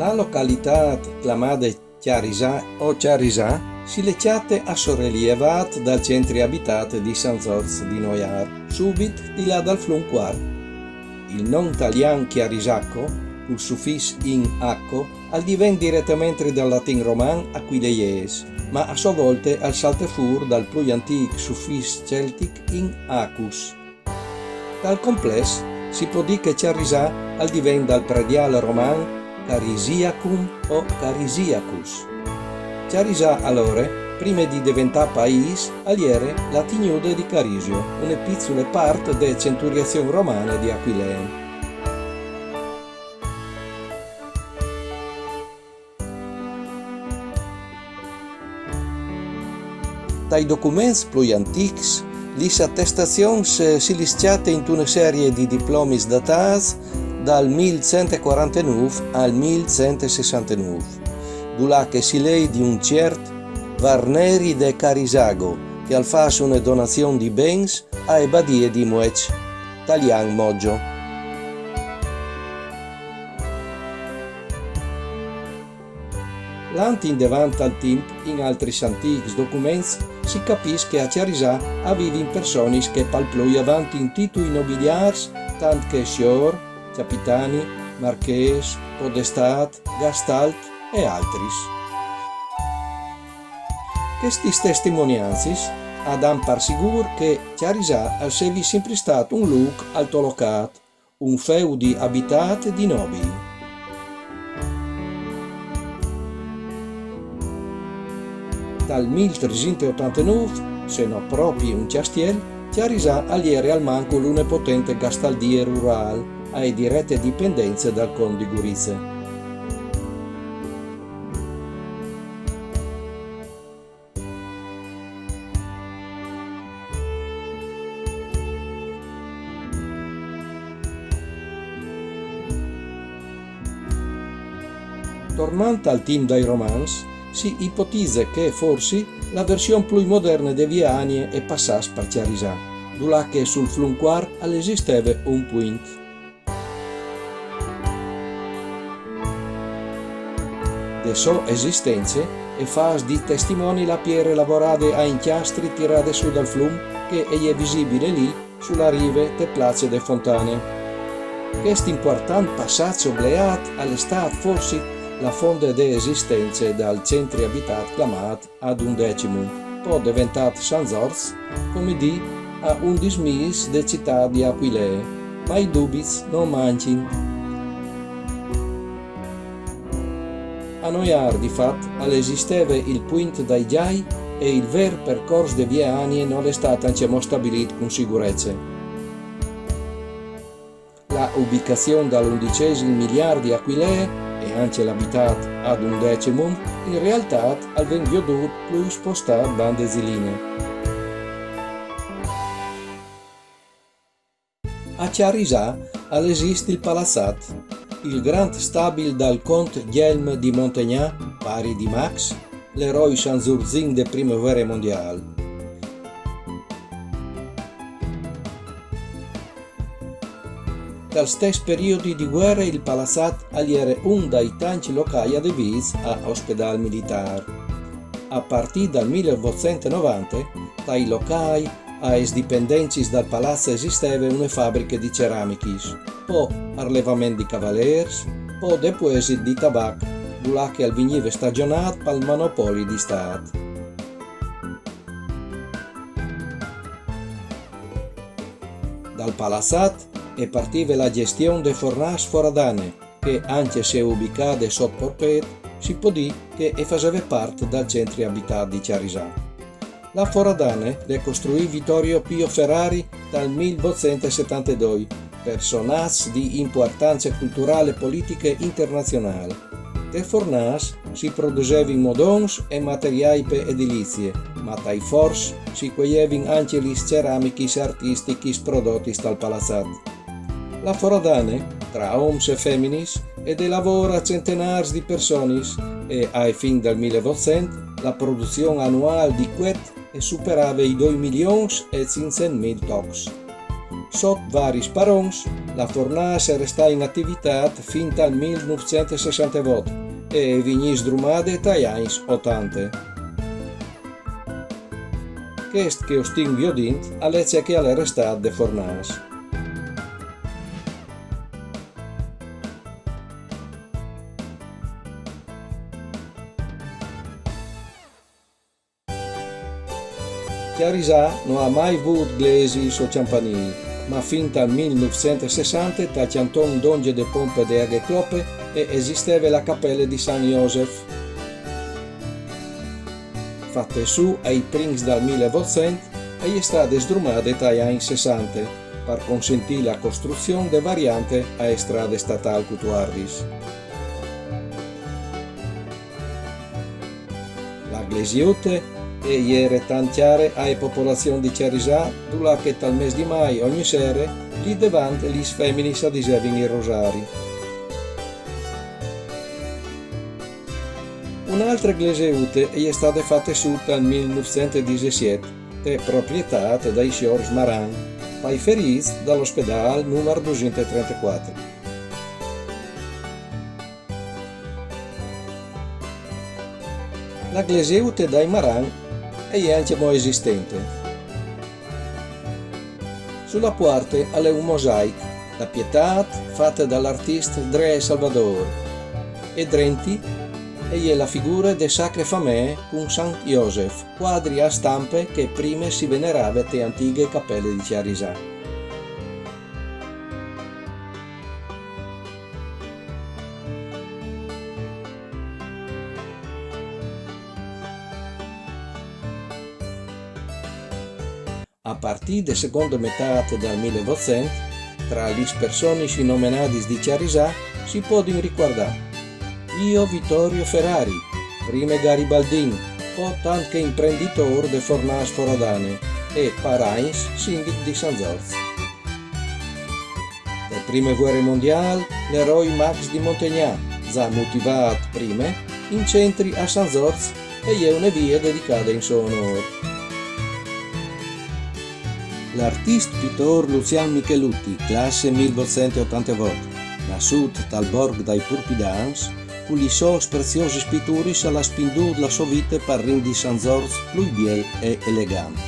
La località chiamata Chiarisà o Chiarisà si lecciate a sorrelievat dal centro abitato di San Zorz di Noiar, subito di là dal Flunquar. Il non italiano Chiarisacco, col suffisso in acco, al diven direttamente dal latin roman aquileies, ma a sua volta al saltefur dal più antico suffisso celtic in acus. Dal complesso si può dire che Chiarisà al diven dal prediale roman Carisiacum o Carisiacus. Chiarisà allora, prima di diventare paese, aliere la tignude di Carisio, una piccola parte della centuriazione romana di Aquileia. Dai documenti più antichi, le attestazioni si lisciate in una serie di diplomi datati dal 1149 al 1169, dove che si legge di un certo Varneri de Carisago, che al fa una donazione di beni a Ebadie di Muec, Talian Moggio. L'anti in davanti al tempo, in altri antichi documenti, si capisce che a Chiarisà avevi persone che palplui avanti in titoli nobiliari, tant che signor, capitani, marchesi, podestat, gastalt e altri. Queste testimonianze dan par sicuro che Chiarisà sia sempre stato un luogo altolocato, un feudo abitato di nobili. Dal 1389, se non proprio un castiel, Chiarisà aliere al manco una potente gastaldia rurale ai dirette dipendenze dal conte di Gurizze. Tornando al team dei romans, si ipotizza che forse la versione più moderna dei Viani è passata per Chiarisà, dove che sul Flunquar esisteva un point. De sua esistenza e fas di testimoni la pierre lavorate a inchiastri tirate su dal flum che è visibile lì sulla rive de Place de Fontane. Questo importante passaggio obleat all'estate forse la fonte de esistenze dal centro abitato chiamato ad undecimo, poi diventato San Zorz, come di a 11 mis de città di Aquileia, ma i dubbi non mancino. A Noiar, di fatto, esisteva il point dai Giai e il vero percorso di vie Anie non è stato ancora stabilito con sicurezza. La ubicazione dall'11 miliardo di Aquileia e anche l'abitato ad 11 in realtà al vengono più spostato bande ziline. A Chiarisà esiste il palazzat, il Grand Stabil dal Conte Guilhem di Montagnat, pari di Max, l'eroe sanzurzin de Prima Guerra Mondiale. Dal stesso periodo di guerra il palazzat era un dei tanti locali adibiti a ospedale militare. A partire dal 1890, dai locali ai dipendenzi dal palazzo esisteva una fabbrica di ceramichis, poi allevamento di cavalieri, poi depositi di tabacco, dove che veniva stagionato per il monopolio di Stato. Dal palazzat e partiva la gestione delle fornaci foradane, che anche se ubicate sotto porpet, si può dire che faceva parte del centro abitato di Chiarisà. La foradane le costruì Vittorio Pio Ferrari dal 1872, personaggio di importanza culturale e politica internazionale. Le fornaci si producevano modons e materiali per edilizie, ma dai forci si coglievano anche le ceramiche artistiche prodotte dal palazzat. La foradane, tra uomini e femmine, e lavora a centenari di persone e ai fin del 1800 la produzione annuale di quet superava i 2 milioni e 500.000 tocs. Sotto vari sparons, La fornace resta in attività fin dal 1968 e vigni sdrumate dagli anni 80. Quest che ostin viodint all'ezia che alle restat de fornace. Chiarisà non ha mai avuto glesi o campanili, ma fin dal 1960 da Canton Donge de Pompe de Aghe Cloppe e esisteva la cappella di San Josef. Fatte su ai primi dal 1800 e è stata sdrumata dagli anni 60 per consentire la costruzione di varianti a strade statali cutuardis. La glesiute e ieri tantiare alle popolazioni di Chiarisà, dove che dal mese di maio ogni sera lì davanti le femmine si adisevano i rosari. Un'altra glesiute è stata fatta su dal 1917 e proprietà dai signori Maran, poi feriti dall'ospedale numero 234. La glesiute dai Maran è anche mo esistente. Sulla porta è un mosaico, la pietà fatta dall'artista Dre Salvador, e drenti è la figura de Sacre Famiglie con San Josef, quadri a stampe che prima si venerava te antiche cappelle di Chiarisà. A partire dalla seconda metà del 1800, tra le persone nominate di Chiarisà si può ricordare Io Vittorio Ferrari, prima Garibaldin, poi anche imprenditore de fornace foradane e Parains, sindaco di San Zorz. Nella prima guerra mondiale, l'eroe Max di Montagnà, già motivato prima, in centri a San Zorz e è una via dedicata in suo onore. L'artista pittore Lucian Michelutti, classe 1888, nasciuto dal borgo dai Purpidans, con i suoi preziosi pittori alla spinduta la sua vita per rendere San Zorz più bel e elegante.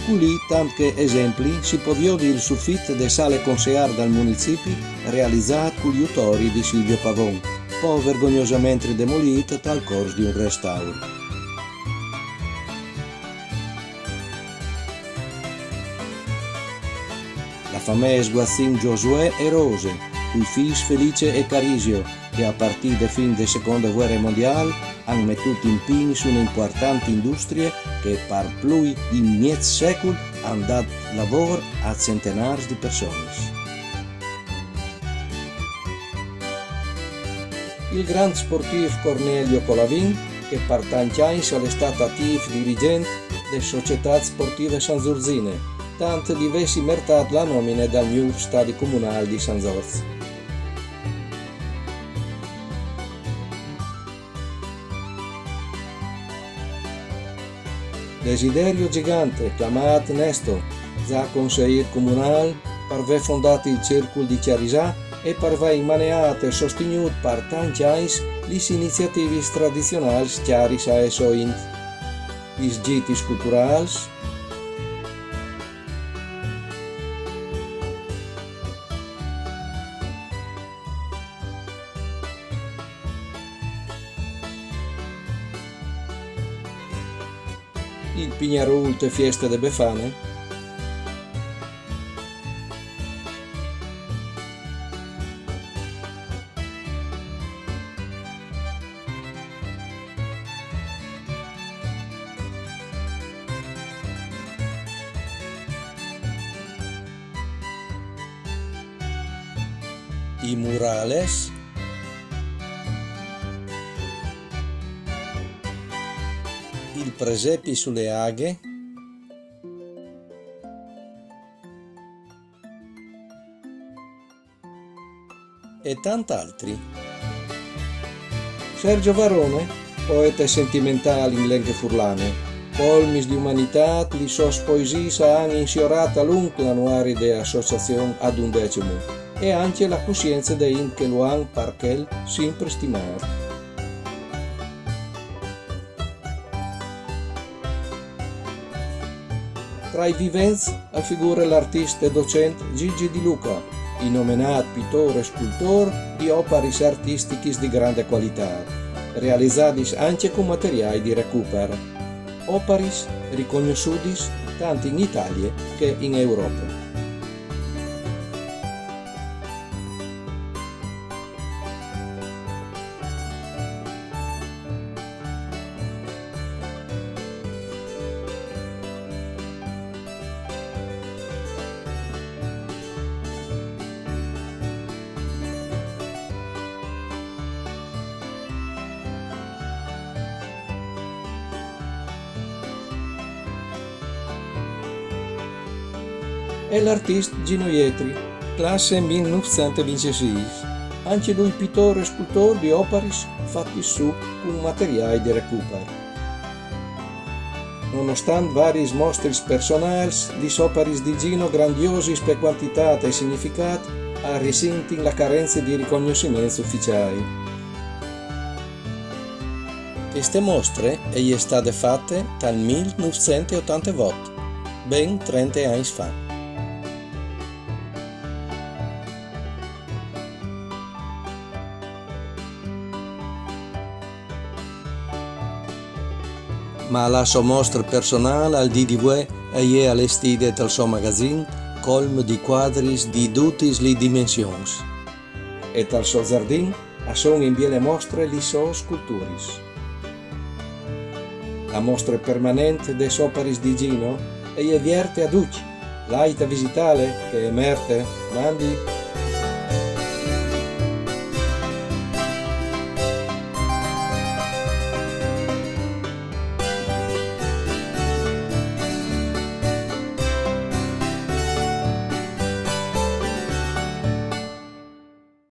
Con lì, tanti esempi, si può vedere il soffitto delle sale consigliare dal municipio realizzato con gli autori di Silvio Pavon, poi vergognosamente demolito dal corso di un restauro. La famosa Guazzin Giosuè e Rose, cui figli Felice e Carisio, che a partire da fine della seconda guerra mondiale hanno mettuto impegni su un'importante industria che per più di mezzo secolo hanno dato lavoro a centinaia di persone. Il grande sportivo Cornelio Colavin, che per tanti anni è stato attivo dirigente delle società sportive sanzorzine, tanto diversi mertati la nomina dal nuovo stadio comunale di San Zorz. Desiderio Gigante, chiamato Nesto, già consigliere comunale, per aver fondato il Circolo di Chiarisà e per aver maneato e sostenuto per tanti anni le iniziative tradizionali Chiarisà e Soint, i giti culturali, il Pignarult e Fiesta de Befane, i murales, il presepi sulle aghe, e tant'altri. Sergio Varone, poeta sentimentale in lingua furlane, Colmis di umanitat, li sos poesis han insiorat lung l'anuari de associazione ad undecimo e anche la coscienza de in che lo han parchel sempre stimato. Tra i vivents figura l'artista e docente Gigi Di Luca, nominato pittore e scultore di opere artistiche di grande qualità, realizzate anche con materiali di recupero. Opere riconosciute tanto in Italia che in Europa. È l'artista Gino Ietri, classe 1926. Anche lui pittore e scultore di opere fatte su con materiali di recupero. Nonostante vari mostre personali, le opere di Gino grandiosi per quantità e significato, ha risentito la carenza di riconoscimenti ufficiali. Queste mostre sono state fatte dal 1988, ben 30 anni fa. Ma la sua mostra personale al DDW è allestita dal suo magazzino colmo di quadri di tutte le dimensioni. E dal suo giardino sono in biele mostre le sue sculture. La mostra permanente delle opere di Gino è aperta a tutti. Laita visitare che è merte, mandi